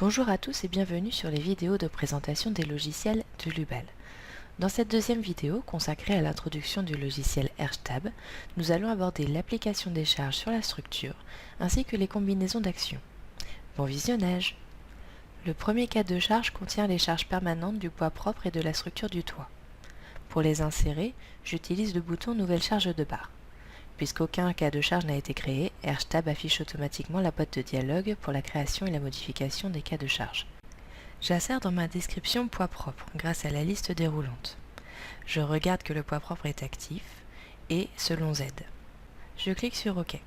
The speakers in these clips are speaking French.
Bonjour à tous et bienvenue sur les vidéos de présentation des logiciels de Lubal. Dans cette deuxième vidéo consacrée à l'introduction du logiciel RSTAB, nous allons aborder l'application des charges sur la structure ainsi que les combinaisons d'actions. Bon visionnage! Le premier cas de charge contient les charges permanentes du poids propre et de la structure du toit. Pour les insérer, j'utilise le bouton Nouvelle charge de barre. Puisqu'aucun cas de charge n'a été créé, RSTAB affiche automatiquement la boîte de dialogue pour la création et la modification des cas de charge. J'insère dans ma description poids propre grâce à la liste déroulante. Je regarde que le poids propre est actif et selon Z. Je clique sur OK.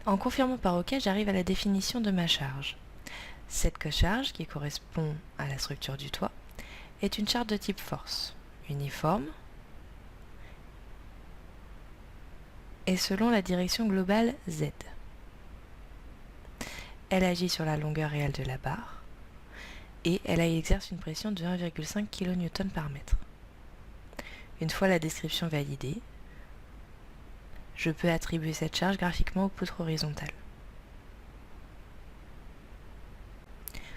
En confirmant par OK, j'arrive à la définition de ma charge. Cette charge, qui correspond à la structure du toit, est une charge de type force, uniforme, et selon la direction globale Z. Elle agit sur la longueur réelle de la barre, et elle exerce une pression de 1,5 kN par mètre. Une fois la description validée, je peux attribuer cette charge graphiquement aux poutres horizontales.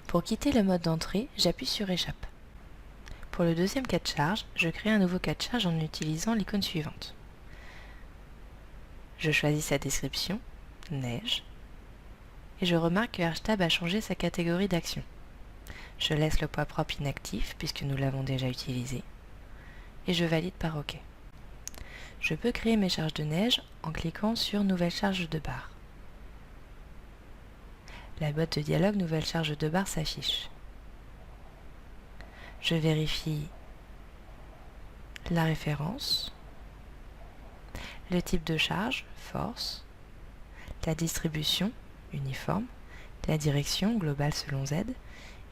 Pour quitter le mode d'entrée, j'appuie sur Échappe. Pour le deuxième cas de charge, je crée un nouveau cas de charge en utilisant l'icône suivante. Je choisis sa description, neige, et je remarque que RSTAB a changé sa catégorie d'action. Je laisse le poids propre inactif puisque nous l'avons déjà utilisé, et je valide par OK. Je peux créer mes charges de neige en cliquant sur Nouvelle charge de barre. La boîte de dialogue Nouvelle charge de barre s'affiche. Je vérifie la référence, le type de charge, force, la distribution, uniforme, la direction, globale selon Z,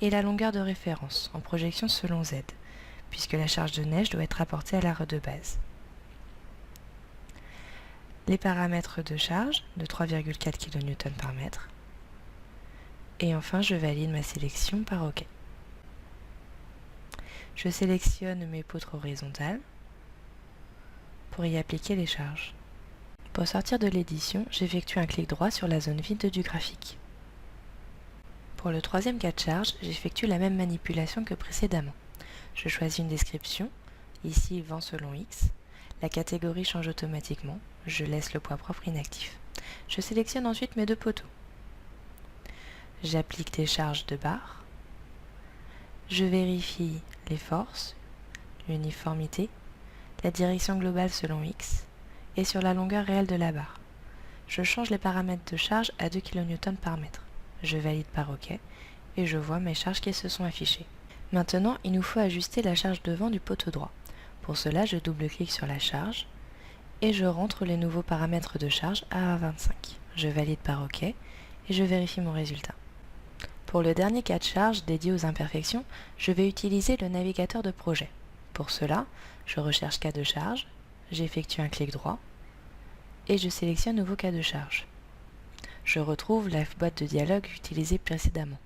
et la longueur de référence, en projection selon Z, puisque la charge de neige doit être rapportée à l'arrêt de base. Les paramètres de charge, de 3,4 kN par mètre, et enfin je valide ma sélection par OK. Je sélectionne mes poutres horizontales pour y appliquer les charges. Pour sortir de l'édition, j'effectue un clic droit sur la zone vide du graphique. Pour le troisième cas de charge, j'effectue la même manipulation que précédemment. Je choisis une description, ici vent selon X. La catégorie change automatiquement, je laisse le poids propre inactif. Je sélectionne ensuite mes deux poteaux. J'applique des charges de barre. Je vérifie les forces, l'uniformité, la direction globale selon X et sur la longueur réelle de la barre. Je change les paramètres de charge à 2 kN par mètre. Je valide par OK et je vois mes charges qui se sont affichées. Maintenant, il nous faut ajuster la charge de vent du poteau droit. Pour cela, je double-clique sur la charge et je rentre les nouveaux paramètres de charge à 25. Je valide par OK et je vérifie mon résultat. Pour le dernier cas de charge dédié aux imperfections, je vais utiliser le navigateur de projet. Pour cela, je recherche cas de charge, j'effectue un clic droit et je sélectionne nouveau cas de charge. Je retrouve la boîte de dialogue utilisée précédemment.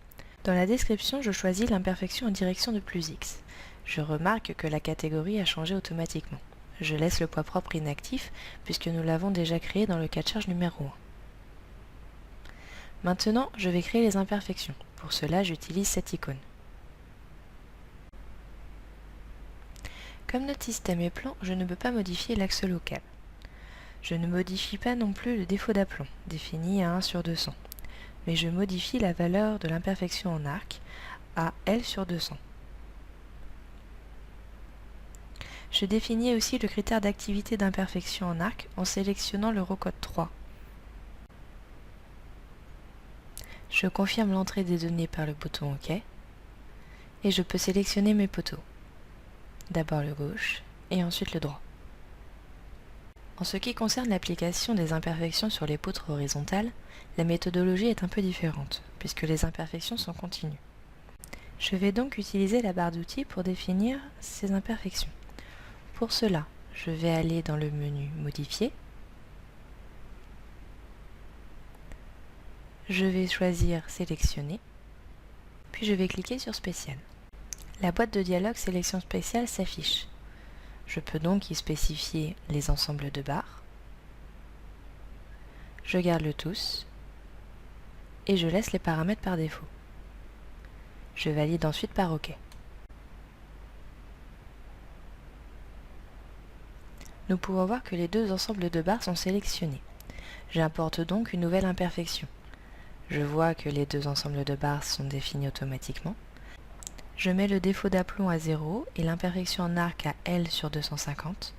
Dans la description, je choisis l'imperfection en direction de plus X. Je remarque que la catégorie a changé automatiquement. Je laisse le poids propre inactif puisque nous l'avons déjà créé dans le cas de charge numéro 1. Maintenant, je vais créer les imperfections. Pour cela, j'utilise cette icône. Comme notre système est plan, je ne peux pas modifier l'axe local. Je ne modifie pas non plus le défaut d'aplomb, défini à 1 sur 200, mais je modifie la valeur de l'imperfection en arc à L sur 200. Je définis aussi le critère d'activité d'imperfection en arc en sélectionnant l'Eurocode 3. Je confirme l'entrée des données par le bouton OK et je peux sélectionner mes poteaux. D'abord le gauche et ensuite le droit. En ce qui concerne l'application des imperfections sur les poutres horizontales, la méthodologie est un peu différente puisque les imperfections sont continues. Je vais donc utiliser la barre d'outils pour définir ces imperfections. Pour cela, je vais aller dans le menu Modifier. Je vais choisir Sélectionner, puis je vais cliquer sur Spécial. La boîte de dialogue Sélection spéciale s'affiche. Je peux donc y spécifier les ensembles de barres. Je garde le tous et je laisse les paramètres par défaut. Je valide ensuite par OK. Nous pouvons voir que les deux ensembles de barres sont sélectionnés. J'importe donc une nouvelle imperfection. Je vois que les deux ensembles de barres sont définis automatiquement. Je mets le défaut d'aplomb à 0 et l'imperfection en arc à L sur 250.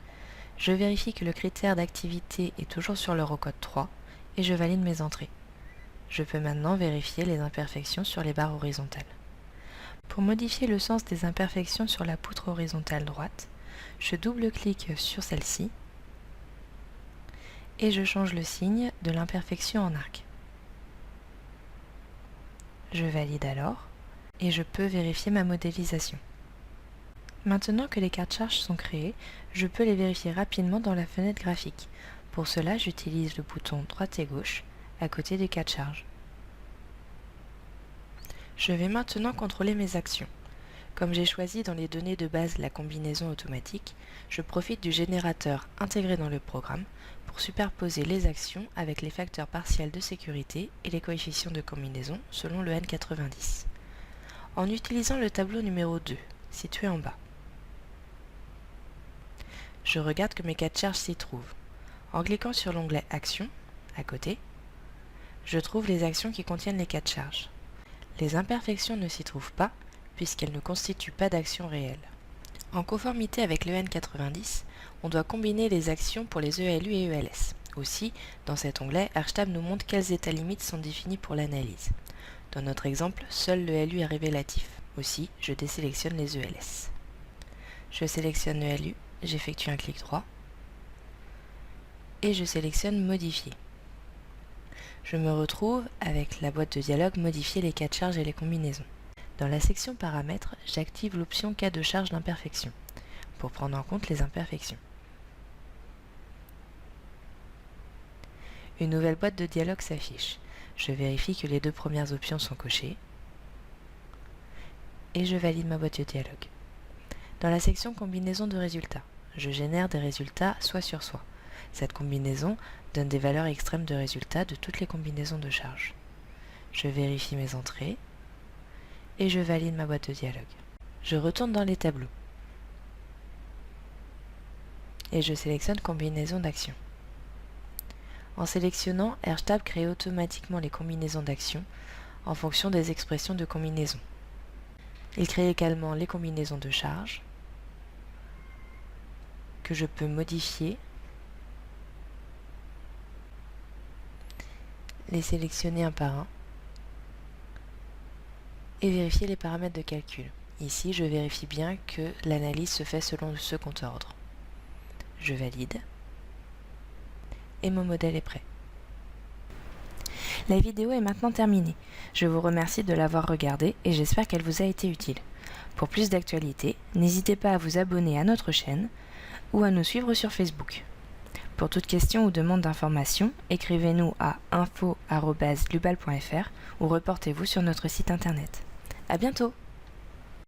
Je vérifie que le critère d'activité est toujours sur l'Eurocode 3 et je valide mes entrées. Je peux maintenant vérifier les imperfections sur les barres horizontales. Pour modifier le sens des imperfections sur la poutre horizontale droite, je double-clique sur celle-ci et je change le signe de l'imperfection en arc. Je valide alors et je peux vérifier ma modélisation. Maintenant que les cartes charges sont créées, je peux les vérifier rapidement dans la fenêtre graphique. Pour cela, j'utilise le bouton droite et gauche à côté des cartes charges. Je vais maintenant contrôler mes actions. Comme j'ai choisi dans les données de base la combinaison automatique, je profite du générateur intégré dans le programme pour superposer les actions avec les facteurs partiels de sécurité et les coefficients de combinaison selon le N90. En utilisant le tableau numéro 2, situé en bas. Je regarde que mes cas de charge s'y trouvent. En cliquant sur l'onglet Actions, à côté, je trouve les actions qui contiennent les cas de charge. Les imperfections ne s'y trouvent pas, puisqu'elles ne constituent pas d'action réelle. En conformité avec le N90, on doit combiner les actions pour les ELU et ELS. Aussi, dans cet onglet, ArchTab nous montre quels états limites sont définis pour l'analyse. Dans notre exemple, seul le LU est révélatif. Aussi, je désélectionne les ELS. Je sélectionne le LU, j'effectue un clic droit et je sélectionne Modifier. Je me retrouve avec la boîte de dialogue Modifier les cas de charge et les combinaisons. Dans la section Paramètres, j'active l'option Cas de charge d'imperfection pour prendre en compte les imperfections. Une nouvelle boîte de dialogue s'affiche. Je vérifie que les deux premières options sont cochées et je valide ma boîte de dialogue. Dans la section Combinaison de résultats, je génère des résultats soi sur soi. Cette combinaison donne des valeurs extrêmes de résultats de toutes les combinaisons de charges. Je vérifie mes entrées et je valide ma boîte de dialogue. Je retourne dans les tableaux et je sélectionne Combinaison d'actions. En sélectionnant, ArchTab crée automatiquement les combinaisons d'actions en fonction des expressions de combinaison. Il crée également les combinaisons de charges que je peux modifier, les sélectionner un par un et vérifier les paramètres de calcul. Ici, je vérifie bien que l'analyse se fait selon le second ordre. Je valide et mon modèle est prêt. La vidéo est maintenant terminée. Je vous remercie de l'avoir regardée et j'espère qu'elle vous a été utile. Pour plus d'actualités, n'hésitez pas à vous abonner à notre chaîne ou à nous suivre sur Facebook. Pour toute question ou demande d'information, écrivez-nous à info@lubal.fr ou reportez-vous sur notre site internet. À bientôt!